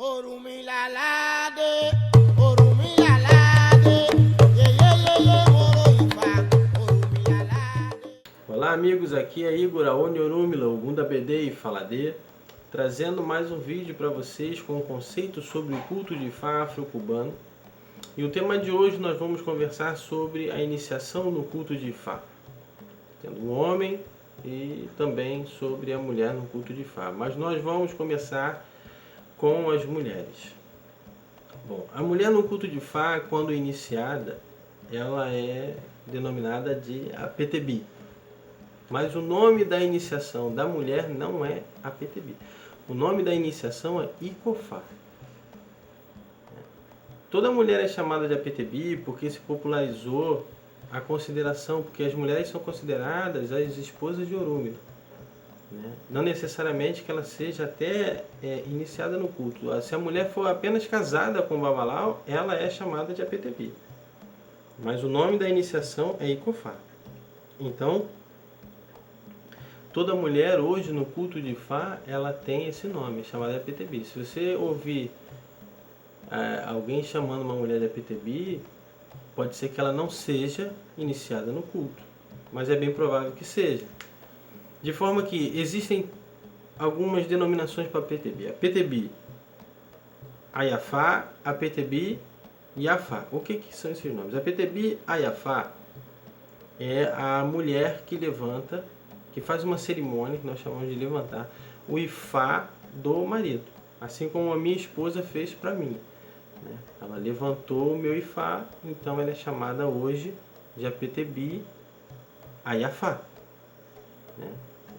Orumilalade, Orumilalade, ye ye ye ye Moroifa, Orumilalade. Olá amigos, aqui é Igor Aoni Orumila, Ogunda Bede e Faladê, trazendo mais um vídeo para vocês com um conceito sobre o culto de Ifá afro-cubano. E o tema de hoje nós vamos conversar sobre a iniciação no culto de Ifá, tendo o homem e também sobre a mulher no culto de Ifá. Mas nós vamos começar com as mulheres. Bom, a mulher no culto de Ifá, quando iniciada, ela é denominada de Apetebi. Mas o nome da iniciação da mulher não é Apetebi. O nome da iniciação é Icofá. Toda mulher é chamada de Apetebi porque se popularizou a consideração, porque as mulheres são consideradas as esposas de Orumila. Não necessariamente que ela seja até iniciada no culto. Se a mulher for apenas casada com o Babalau, ela é chamada de Apetebi. Mas o nome da iniciação é Icofá. Então, toda mulher hoje no culto de Ifá, ela tem esse nome, chamada de Apetebi. Se você ouvir alguém chamando uma mulher de Apetebi, pode ser que ela não seja iniciada no culto, mas é bem provável que seja. De forma que existem algumas denominações para Apetebi. Apetebi, Ayafá, Apetebi e Afá. O que são esses nomes? Apetebi, Ayafá é a mulher que levanta, que faz uma cerimônia, que nós chamamos de levantar, o Ifá do marido. Assim como a minha esposa fez para mim. Ela levantou o meu Ifá, então ela é chamada hoje de Apetebi Ayafá.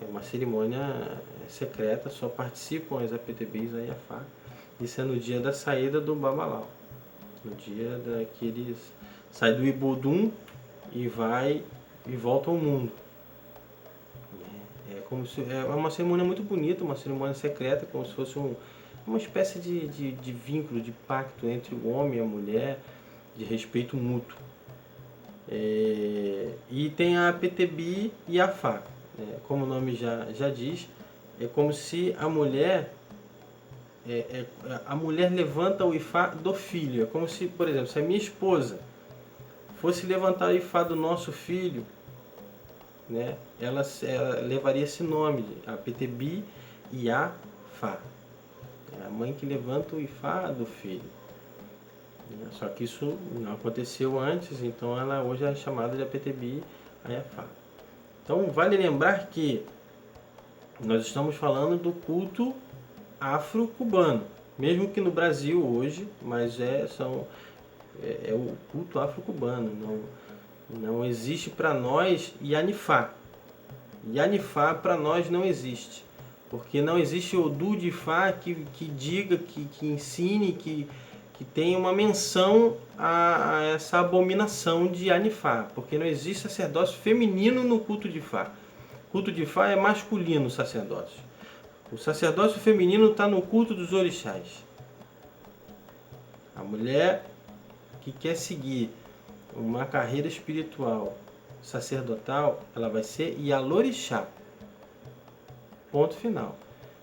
É uma cerimônia secreta, só participam as Apetebis Ayafá. Isso é no dia da saída do Babalau. No dia que eles saem do Ibodum e volta ao mundo. É uma cerimônia muito bonita, uma cerimônia secreta, como se fosse uma espécie de vínculo, de pacto entre o homem e a mulher, de respeito mútuo. E tem a Apetebi e a Afá. Como o nome já diz, é como se a mulher levanta o Ifá do filho. É como se, por exemplo, se a minha esposa fosse levantar o Ifá do nosso filho, ela levaria esse nome, Apetebi e Afá. É a mãe que levanta o Ifá do filho. Só que isso não aconteceu antes, então ela hoje é chamada de Apetebi e Afá. Então vale lembrar que nós estamos falando do culto afro-cubano, mesmo que no Brasil hoje, mas é o culto afro-cubano. Não existe para nós Yanifá. Yanifá para nós não existe, porque não existe Odu de Ifá que diga, que ensine, que tenha uma menção a essa abominação de Yanifá, porque não existe sacerdócio feminino no culto de Ifá. O culto de Ifá é masculino, o sacerdócio. O sacerdócio feminino está no culto dos orixás. A mulher que quer seguir uma carreira espiritual sacerdotal, ela vai ser Yalorixá. Ponto final.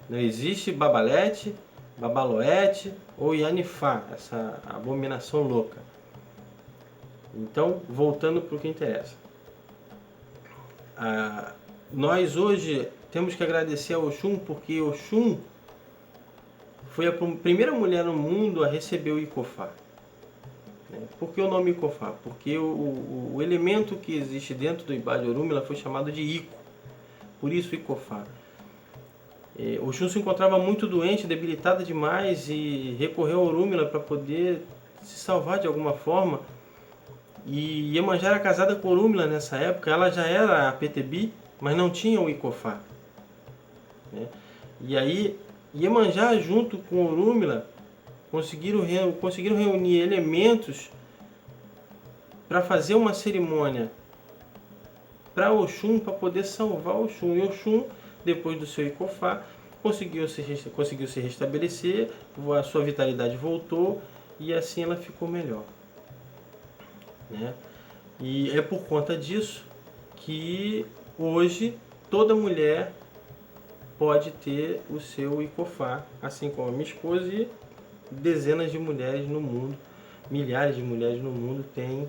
Não existe Babalete, Babaloete ou Yanifá, essa abominação louca. Então, voltando para o que interessa. Nós hoje temos que agradecer a Oxum, porque Oxum foi a primeira mulher no mundo a receber o Icofá. Por que o nome Icofá? Porque o elemento que existe dentro do Ibá de Orumila foi chamado de Ico. Por isso Icofá. Oxum se encontrava muito doente, debilitada demais e recorreu a Orumila para poder se salvar de alguma forma. E Iemanjá era casada com Orumila nessa época, ela já era Apetebi, mas não tinha o Icofá. E aí Iemanjá junto com Orumila conseguiram reunir elementos para fazer uma cerimônia para Oxum, para poder salvar Oxum. E Oxum, depois do seu Icofá, conseguiu se restabelecer, a sua vitalidade voltou e assim ela ficou melhor. E é por conta disso que hoje toda mulher pode ter o seu Icofá, assim como a minha esposa, e dezenas de mulheres no mundo, milhares de mulheres no mundo têm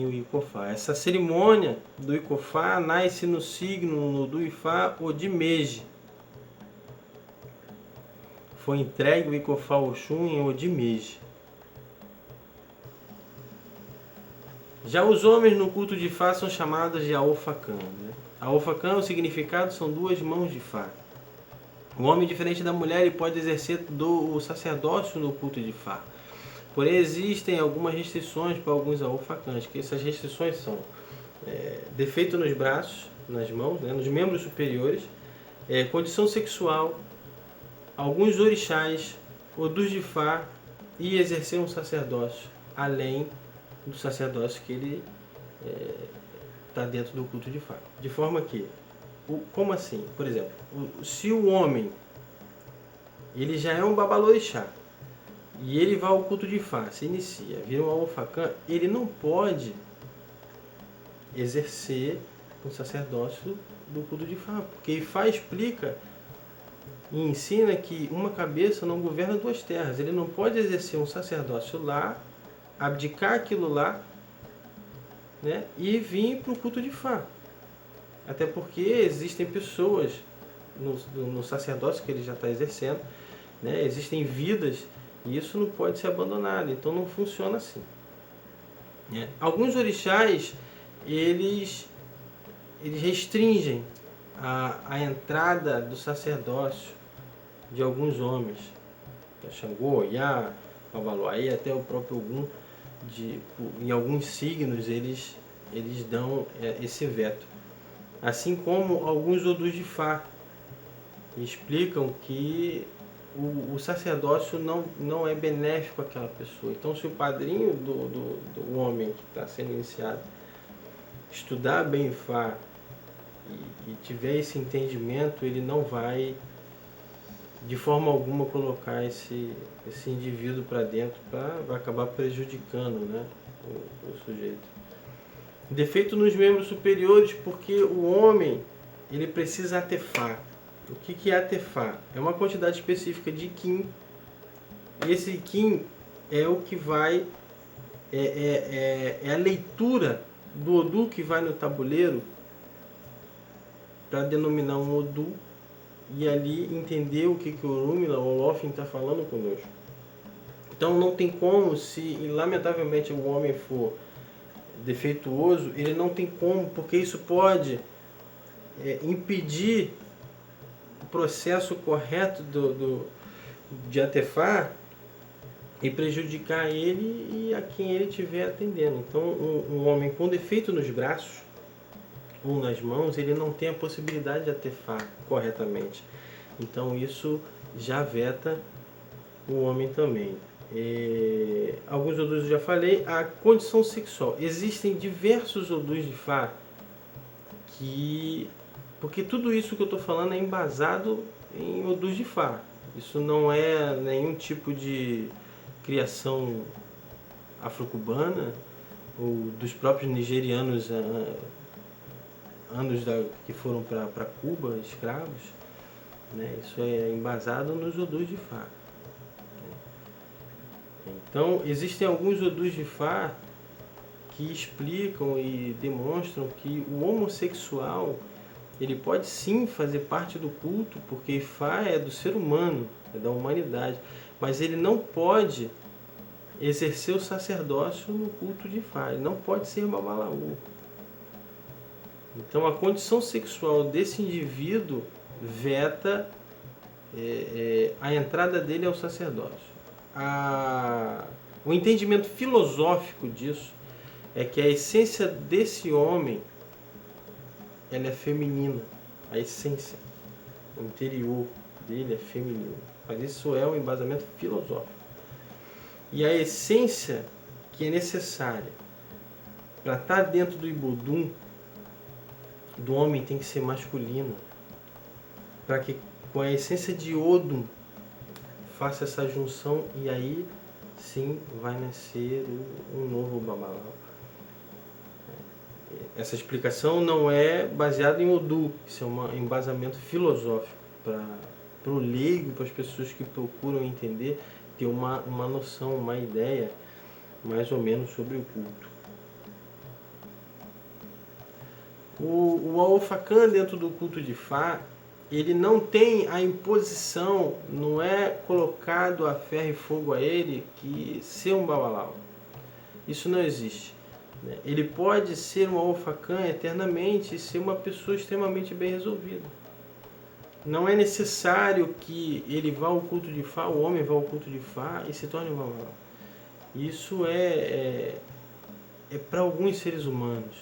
o Icofá. Essa cerimônia do Icofá nasce no signo do Ifá Odimeji. Foi entregue o Icofá Oxum em Odimeji. Já os homens no culto de Ifá são chamados de Aofacan. Né? Aofacan, o significado são duas mãos de Ifá. O homem, diferente da mulher, ele pode exercer o sacerdócio no culto de Ifá. Porém, existem algumas restrições para alguns Aofacãs, que essas restrições são defeito nos braços, nas mãos, né, nos membros superiores, condição sexual, alguns orixás, odus de Ifá e exercer um sacerdócio, além do sacerdócio que ele está dentro do culto de Ifá. De forma que, como assim? Por exemplo, se o homem ele já é um babalorixá e ele vai ao culto de Ifá, se inicia, vira um Aofacã, ele não pode exercer um sacerdócio do culto de Ifá, porque Ifá explica e ensina que uma cabeça não governa duas terras. Ele não pode exercer um sacerdócio lá, abdicar aquilo lá, né, e vir para o culto de Ifá. Até porque existem pessoas no sacerdócio que ele já está exercendo, né, existem vidas e isso não pode ser abandonado. Então não funciona assim. Alguns orixás, eles restringem a entrada do sacerdócio de alguns homens. Xangô, Iá, Babaluaí, até o próprio Ogum, em alguns signos eles dão esse veto. Assim como alguns odus de Ifá explicam que o sacerdócio não é benéfico àquela pessoa. Então, se o padrinho do homem que está sendo iniciado estudar bem Ifá e tiver esse entendimento, ele não vai de forma alguma colocar esse indivíduo para dentro, vai acabar prejudicando, né, o sujeito. Defeito nos membros superiores, porque o homem ele precisa atefar. O que é atefar? É uma quantidade específica de Kim. E esse Kim é o que vai é a leitura do Odu que vai no tabuleiro para denominar um Odu e ali entender o que o Orunmila ou Olofin está falando conosco. Então não tem como, se lamentavelmente o homem for defeituoso, ele não tem como, porque isso pode impedir o processo correto de atefar e prejudicar ele e a quem ele estiver atendendo. Então um homem com defeito nos braços ou nas mãos, ele não tem a possibilidade de atefar corretamente. Então isso já veta o homem também. Alguns odus eu já falei. A condição sexual. Existem diversos odus de Ifá porque tudo isso que eu estou falando é embasado em odus de Ifá. Isso não é nenhum tipo de criação afro-cubana ou dos próprios nigerianos que foram para Cuba, escravos, né? Isso é embasado nos odus de Ifá. Então, existem alguns odus de Ifá que explicam e demonstram que o homossexual ele pode sim fazer parte do culto, porque Ifá é do ser humano, é da humanidade, mas ele não pode exercer o sacerdócio no culto de Ifá, ele não pode ser babalaú. Então a condição sexual desse indivíduo veta a entrada dele ao sacerdócio. O entendimento filosófico disso é que a essência desse homem ela é feminina. A essência, o interior dele é feminino. Mas isso é um embasamento filosófico. E a essência que é necessária para estar dentro do Ibodum do homem tem que ser masculina, para que com a essência de Odum faça essa junção e aí sim vai nascer um novo Babalau. Essa explicação não é baseada em Odu, isso é um embasamento filosófico para o leigo, para as pessoas que procuram entender. ter uma noção, uma ideia mais ou menos sobre o culto. O Aofakan dentro do culto de Fá, ele não tem a imposição, não é colocado a ferro e fogo a ele que ser um Babalau. Isso não existe. Ele pode ser um Aofakan eternamente e ser uma pessoa extremamente bem resolvida. Não é necessário que ele vá ao culto de Fá, o homem vá ao culto de Fá e se torne um Babalau. Isso é para alguns seres humanos.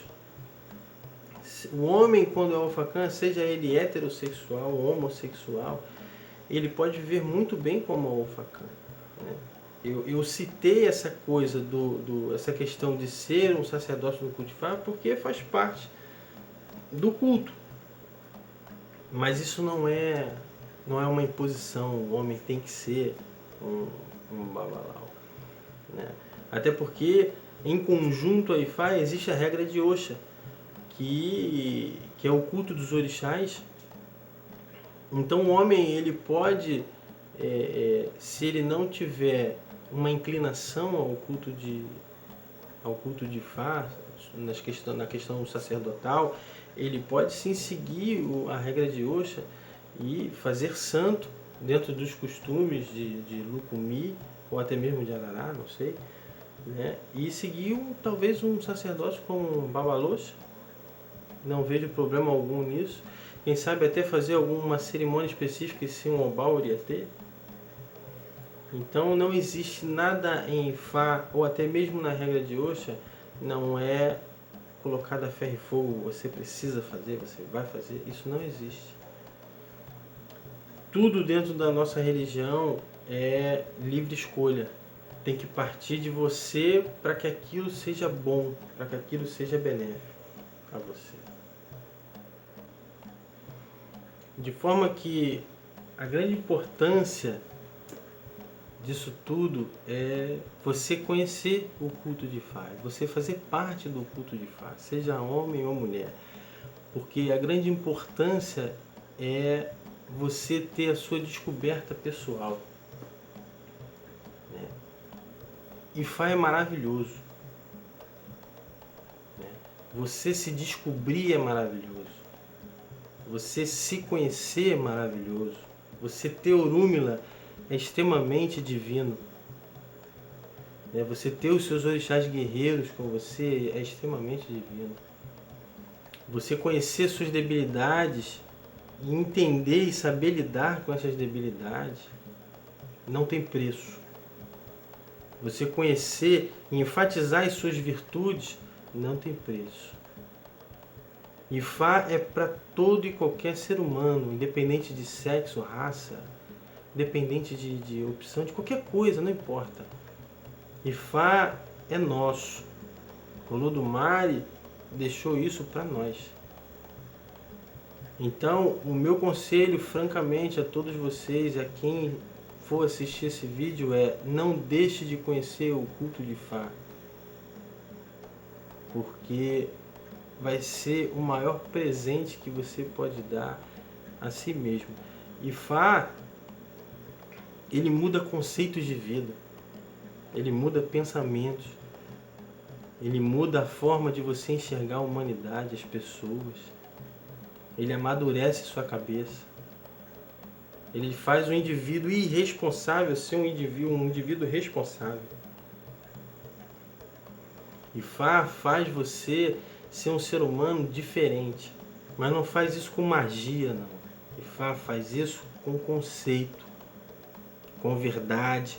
O homem, quando é Aofakan, seja ele heterossexual ou homossexual, ele pode viver muito bem como Aofakan. Né? Eu citei essa coisa, essa questão de ser um sacerdócio do culto de Fá, porque faz parte do culto. Mas isso não é uma imposição, o homem tem que ser um Babalau. Né? Até porque, em conjunto a Ifá, existe a regra de Osha, que é o culto dos orixás. Então o homem, ele pode, se ele não tiver uma inclinação ao culto de Fá, na questão sacerdotal, ele pode sim seguir a regra de Osha e fazer santo dentro dos costumes de Lukumi, ou até mesmo de Arará, não sei, né? E seguir talvez um sacerdócio como Babalosha. Não vejo problema algum nisso. Quem sabe até fazer alguma cerimônia específica se um Obal iria ter. Então não existe nada em Fá, ou até mesmo na regra de Osha, não é colocado a ferro e fogo, você precisa fazer, você vai fazer. Isso não existe. Tudo dentro da nossa religião é livre escolha. Tem que partir de você para que aquilo seja bom, para que aquilo seja benéfico a você. De forma que a grande importância disso tudo é você conhecer o culto de Fá, você fazer parte do culto de Fá, seja homem ou mulher. Porque a grande importância é você ter a sua descoberta pessoal. Né? E Fá é maravilhoso. Né? Você se descobrir é maravilhoso. Você se conhecer é maravilhoso. Você ter Orúmila é extremamente divino. Você ter os seus orixás guerreiros com você é extremamente divino. Você conhecer suas debilidades e entender e saber lidar com essas debilidades não tem preço. Você conhecer e enfatizar as suas virtudes não tem preço. E Fá é para todo e qualquer ser humano, independente de sexo, raça, independente de opção, de qualquer coisa, não importa. E Fá é nosso. Olodumare deixou isso para nós. Então, o meu conselho, francamente, a todos vocês, a quem for assistir esse vídeo, é: não deixe de conhecer o culto de Fá. Porque vai ser o maior presente que você pode dar a si mesmo. E Fá, ele muda conceitos de vida, ele muda pensamentos, ele muda a forma de você enxergar a humanidade, as pessoas. Ele amadurece sua cabeça. Ele faz o indivíduo irresponsável ser um indivíduo responsável. E Fá faz você ser um ser humano diferente. Mas não faz isso com magia, não. E Fá faz isso com conceito, com verdade.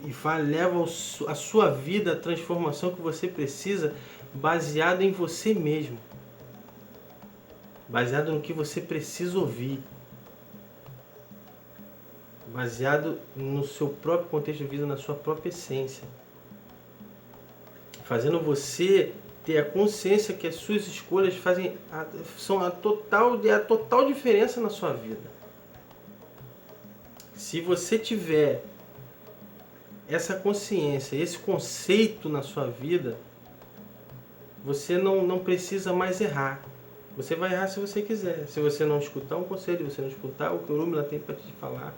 E Fá leva a sua vida à transformação que você precisa, baseado em você mesmo. Baseado no que você precisa ouvir. Baseado no seu próprio contexto de vida, na sua própria essência. Fazendo você ter a consciência que as suas escolhas são a total diferença na sua vida. Se você tiver essa consciência, esse conceito na sua vida, você não precisa mais errar. Você vai errar se você quiser. Se você não escutar um conselho, você não escutar o que o Urmila tem para te falar,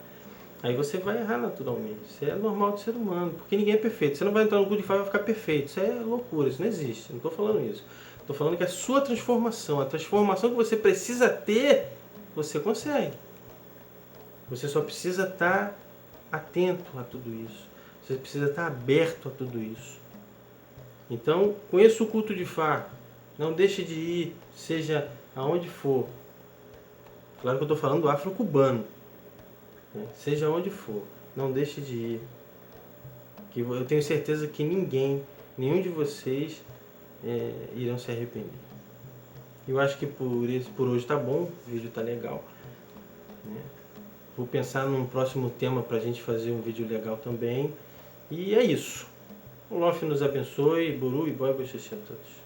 aí você vai errar naturalmente. Isso é normal do ser humano, porque ninguém é perfeito. Você não vai entrar no culto de fé e vai ficar perfeito. Isso é loucura, isso não existe. Não estou falando isso. Estou falando que a sua transformação, a transformação que você precisa ter, você consegue. Você só precisa estar atento a tudo isso. Você precisa estar aberto a tudo isso. Então, conheça o culto de Fá. Não deixe de ir, seja aonde for. Claro que eu estou falando do afro-cubano. Né? Seja onde for, não deixe de ir. Que eu tenho certeza que nenhum de vocês irão se arrepender. Eu acho que por hoje tá bom, o vídeo tá legal. Né? Vou pensar num próximo tema para a gente fazer um vídeo legal também. E é isso. O Lof nos abençoe, Buru e Boa Bochecha a todos.